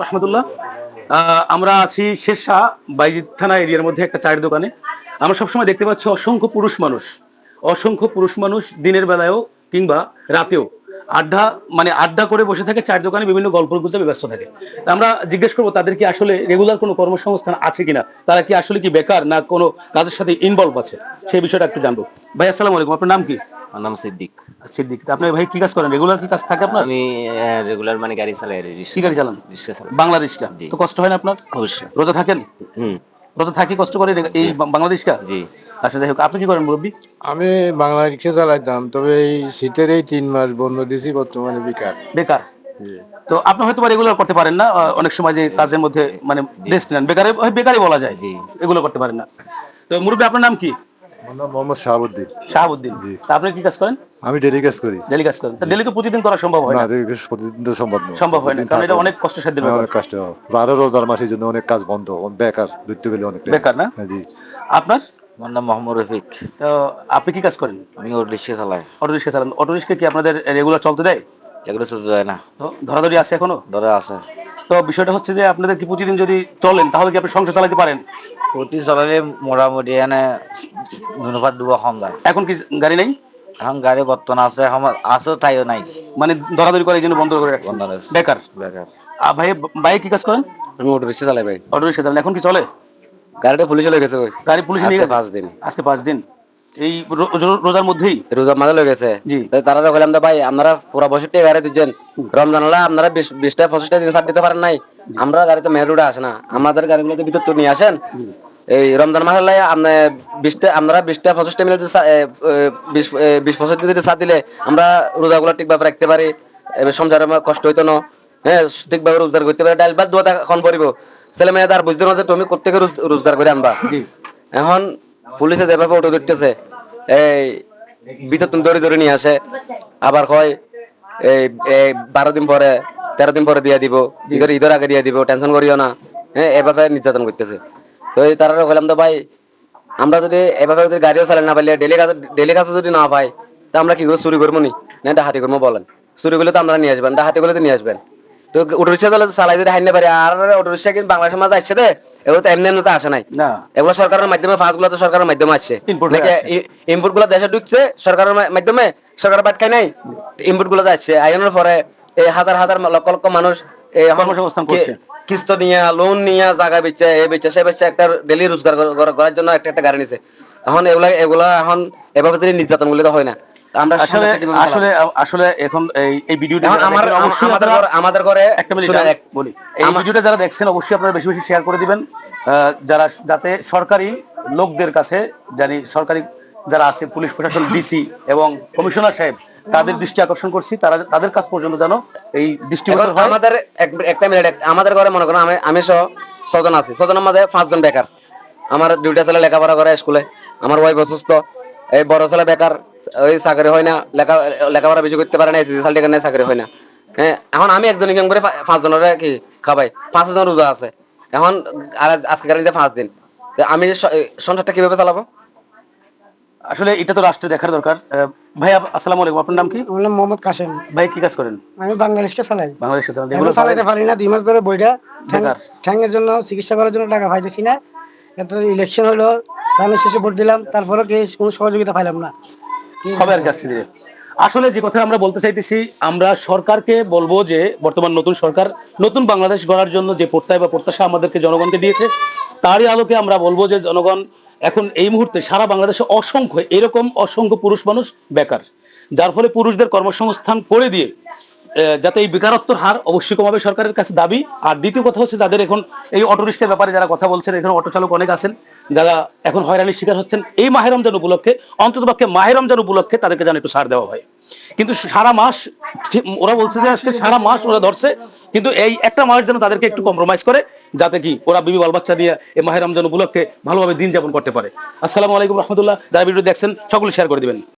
রহমতুল্লাহ। আমরা আছি শেরশাহ বাইজিদ থানা এরিয়ার মধ্যে একটা চায়ের দোকানে। আমরা সবসময় দেখতে পাচ্ছি অসংখ্য পুরুষ মানুষ দিনের বেলায়ও কিংবা রাতেও আড্ডা আড্ডা করে বসে থাকে, চায়ের দোকানে বিভিন্ন গল্প গুজবে ব্যস্ত থাকে। তা আমরা জিজ্ঞেস করবো তাদের কি আসলে রেগুলার কোনো কর্মসংস্থান আছে কিনা, তারা কি আসলে কি বেকার না কোনো কাজের সাথে ইনভলভ আছে, সেই বিষয়টা একটু জানবো। ভাই আসসালামু আলাইকুম, আপনার নাম কি? আমার নাম সিদ্দিক। সিদ্দিক। তা আপনি ভাই কি কাজ করেন, রেগুলার কি কাজ থাকে আপনার? আমি রেগুলার গাড়ি চালাই, কি গাড়ি চালান? রিক্সা চালাই। বাংলা রিক্সা। জি। তো কষ্ট হয় না আপনার? অবশ্যই। রোজা থাকেন? হুম। রোজা থাকি কষ্ট করে এই জি। বাংলা রিক্সা? জি। আচ্ছা, যাই হোক, আপনি কি করেন মুরব্বী? আমি বাংলা রিক্সা চালাইতাম, তবে এই শীতের এই ৩ মাস বন্ধ দিছি, বর্তমানে বেকার। বেকার। জি। তো আপনি হয়তো বা রেগুলার করতে পারেন না, অনেক সময় যে কাজের মধ্যে জি। রেস্ট নেন, বেকারই বলা যায়। জি। এগুলো করতে পারেন না। তো মুরব্বী আপনার নাম কি? আমার নাম মোহাম্মদ শাহাবুদ্দিন। শাহাবুদ্দিন। জি। তা আপনি কি কাজ করেন? আমি ডেলি কাজ করি। ডেলি কাজ করেন। তা ডেলি তো প্রতিদিন করা সম্ভব হয় না, না। প্রতিদিন তো সম্ভব নয়। সম্ভব হয় না, প্রতিদিন কারণ এটা থাকবো। অনেক কষ্টসাধ্য হ্যাঁ, ব্যাপার। অনেক কষ্ট। আরো রোজার মাসে এই জন্য অনেক কাজ বন্ধ, বেকার ধরতে গেলে অনেক বেকার না? হ্যাঁ, জি। আপনার? আমার নাম মোহাম্মদ রফিক। তো আপনি কি কাজ করেন? আমি ওর রিক্সা চালাই। অটো রিক্সা চালান। অটো রিক্সা কি আপনাদের রেগুলার চলতে দেয়? এগুলো চলতে যায় না, তো ধরাধরি আছে এখনো? ধরে আছে। তো বিষয়টা হচ্ছে যে আপনাদের কি প্রতিদিন যদি চলেন তাহলে কি আপনি সংসার চালাতে পারেন? প্রতি চালালে মোটামুটি ধন্যবাদ দুবা কম যায়। এখন কি গাড়ি নাই? এখন গাড়ি বর্তমান আছে, আমার আছে তাইও নাই। ধরাধরি করে এই জন্য বন্ধ করে রাখছেন। বন্ধ আছে। বেকার। বেকার। ভাই, ভাই কি কাজ করেন? আমি অটো রিক্সা চালাই ভাই। অটো রিক্সা চালান। এখন কি চলে? গাড়িটা পুলিশ চলে গেছে ভাই। গাড়ি পুলিশে নিয়ে আজকে গেছে? 5 দিন। আজকে 5 দিন। এই রোজার মধ্যেই? রোজা মাঝে লয়ে গেছে। জি। তাই তারা কইলাম ভাই আপনারা পুরা 62 গাড়ি দিচ্ছেন, রমজান হলে আপনারা 20টা 25টা দিন ছাড় দিতে পারেন নাই। আমরা গাড়িতে মেন রোডে আসে না, আমাদের গাড়িগুলোতে ভিতর তো নিয়ে আসেন। এই রমজান মাস হলে আপনি 20টা আপনারা 20টা 25টা মিনিট 20-25 দিন ছাড় দিলে আমরা রোজাগুলো ঠিকভাবে রাখতে পারি, এবার সংসারে আমার কষ্ট হইতো না। হ্যাঁ, ঠিকভাবে রোজগার করতে পারি, ডাল ভাত দুয়াটা এখন পড়িব। ছেলে মেয়েদের আর বুঝতে না যে তুমি কোত্থেকে রোজগার করে আনবা। জি। এখন পুলিশে যেভাবে অটো ধরতেছে, এই ভিতর তুমি ধরে ধরে নিয়ে আসে, আবার কয় এই 12 দিন পরে 13 দিন পরে দিয়ে দিব, ঈদের আগে দিয়ে দিব, টেনশন করিও না। হ্যাঁ, এভাবে নির্যাতন করতেছে। তো এই তারা বললাম তো ভাই, আমরা যদি এভাবে যদি গাড়িও চালাই না পাইলে, ডেলি কাজে যদি না পাই, তা আমরা কি করে চুরি করবো নি না ডাহাতি করবো বলেন? চুরি করলে তো আমরা নিয়ে আসবেন, ডাহাতি করলে তো নিয়ে আসবেন। তো অটো রিক্সা চালাই যদি হাইনে পারি, আর অটো রিক্সা কিন্তু বাংলাদেশের মাঝে আসছে রে, এগুলো তো এমনি তো আসে নাই। না। এগুলো সরকারের মাধ্যমে, ফাঁসগুলো তো সরকারের মাধ্যমে আসছে। Import নাকি হয়ে আসছে। ইম্পোর্ট গুলো দেশে ঢুকছে সরকারের মাধ্যমে, সরকার বাট খাই নাই, ইম্পোর্ট গুলো যাচ্ছে। আইনের পরে এই হাজার হাজার লক্ষ লক্ষ মানুষ এই কর্মসংস্থান করছে। কিস্ত নিয়ে, লোন নিয়ে, জায়গা বেচছে, সে বেচছে, একটা ডেলি রোজগার করার জন্য একটা গাড়ি নিছে। এখন এগুলা এখন এভাবে যদি নির্যাতন গুলো তো হয় না। আমরা আসলে আসলে আসলে এখন এই ভিডিওটা এখন আমাদের ঘরে একটা মিনিট শুনেন, বলি। এই ভিডিওটা যারা দেখছেন অবশ্যই আপনারা বেশি বেশি শেয়ার করে দিবেন, যাতে সরকারি লোকদের কাছে, সরকারি যারা আছে, পুলিশ প্রশাসন, ডিসি এবং কমিশনার সাহেব, তাদের দৃষ্টি আকর্ষণ করছি, তাদের কাছ পর্যন্ত যেন এই দৃষ্টিগোচর হয়। আমাদের একটা মিনিট, আমাদের ঘরে মনে করেন আমি সহ 6 জন আছি, 6 জনের মধ্যে 5 জন বেকার। আমার 2টা ছেলে লেখাপড়া করে স্কুলে, আমার ওয়াইফ অসুস্থ, এই বড় ছেলে বেকার, ওই চাকরি হয় না, লেখাপড়া বেশি করতে পারে না, এসএসসি সাল থেকে চাকরি হয় না। হ্যাঁ, এখন আমি একজন ইনকাম করে 5 জনের কি খাবাই, 5 জন রোজা আছে। এখন আর আজকে গাড়িতে 5 দিন, আমি সংসারটা কিভাবে চালাবো? আসলে এটা তো রাষ্ট্রে দেখার দরকার। ভাইয়া আসসালামু আলাইকুম, আপনার নাম কি? আমার নাম মোহাম্মদ কাশেম। ভাই কি কাজ করেন? আমি বাংলাদেশকে চালাই। বাংলাদেশে চালান। এগুলো চালাতে পারি না, 2 মাস ধরে বইটা বেকার। ঠ্যাঙের জন্য চিকিৎসা করার জন্য টাকা পাইতেছি না। এত ইলেকশন হলো, আমি শেষে ভোট দিলাম, তারপরে কোনো সহযোগিতা পাইলাম না। হবে আর কাছে ধীরে। আসলে যে কথা আমরা বলতে চাইতেছি, আমরা সরকারকে বলবো যে বর্তমান নতুন সরকার নতুন বাংলাদেশ গড়ার জন্য যে প্রত্যয় বা প্রত্যাশা আমাদেরকে জনগণকে দিয়েছে, তারই আলোকে আমরা বলবো যে জনগণ এখন এই মুহূর্তে সারা বাংলাদেশে অসংখ্য পুরুষ মানুষ বেকার, যার ফলে পুরুষদের কর্মসংস্থান করে দিয়ে যাতে এই বেকারত্বের হার অবশ্যই কমাবে সরকারের কাছে দাবি। আর দ্বিতীয় কথা হচ্ছে, যাদের এখন এই অটো রিক্সার ব্যাপারে যারা কথা বলছেন, এখানে অটো চালক অনেক আছেন যারা এখন হয়রানির শিকার হচ্ছেন, এই মাহে রমজান উপলক্ষে, অন্ততপক্ষে মাহে রমজান উপলক্ষে তাদেরকে যেন একটু ছাড় দেওয়া হয়। কিন্তু সারা মাস ওরা বলছে যে আজকে সারা মাস ওরা ধরছে, কিন্তু এই একটা মাস যেন তাদেরকে একটু কম্প্রোমাইজ করে, যাতে কি ওরা বিবি বাল বাচ্চা নিয়ে এই মাহে রমজান উপলক্ষে ভালোভাবে দিন যাপন করতে পারে। আসসালামু আলাইকুম রহমতুল্লাহ। যারা ভিডিও দেখছেন সকলে শেয়ার করে দিবেন।